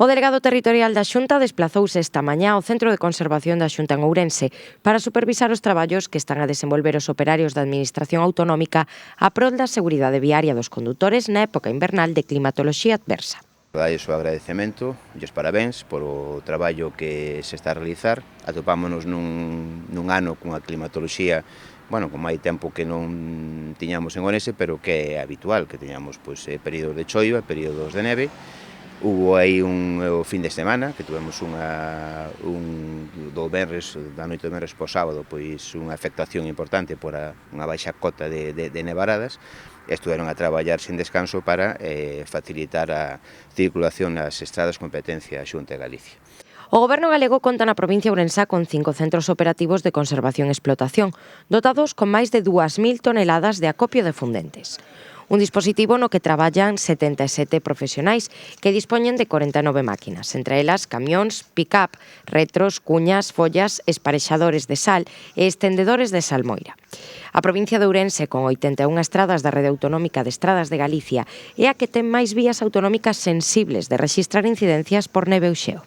O delegado territorial da Xunta desplazouse esta mañá ao Centro de Conservación da Xunta en Ourense para supervisar os traballos que están a desenvolver os operarios da Administración Autonómica a prol da seguridade viaria dos condutores na época invernal de climatoloxía adversa. Dalles o agradecemento e os parabéns polo traballo que se está a realizar. Atopámonos nun ano cunha climatoloxía, con máis tempo que non tiñamos en Ourense, pero que é habitual, que teñamos períodos de choiva, períodos de neve. Hubo aí o fin de semana, que tuvemos da noite do venres po sábado, unha afectación importante por unha baixa cota de nevaradas. Estuveron a traballar sin descanso para facilitar a circulación nas estradas competencia da Xunta de Galicia. O Goberno galego conta na provincia ourensá con 5 centros operativos de conservación e explotación, dotados con máis de 2.000 toneladas de acopio de fundentes. Un dispositivo no que traballan 77 profesionais que dispoñen de 49 máquinas, entre elas camións, pick-up, retros, cuñas, follas, esparexadores de sal e estendedores de salmoira. A provincia de Ourense, con 81 estradas da Rede Autonómica de Estradas de Galicia, é a que ten máis vías autonómicas sensibles de rexistrar incidencias por neve ou xeo.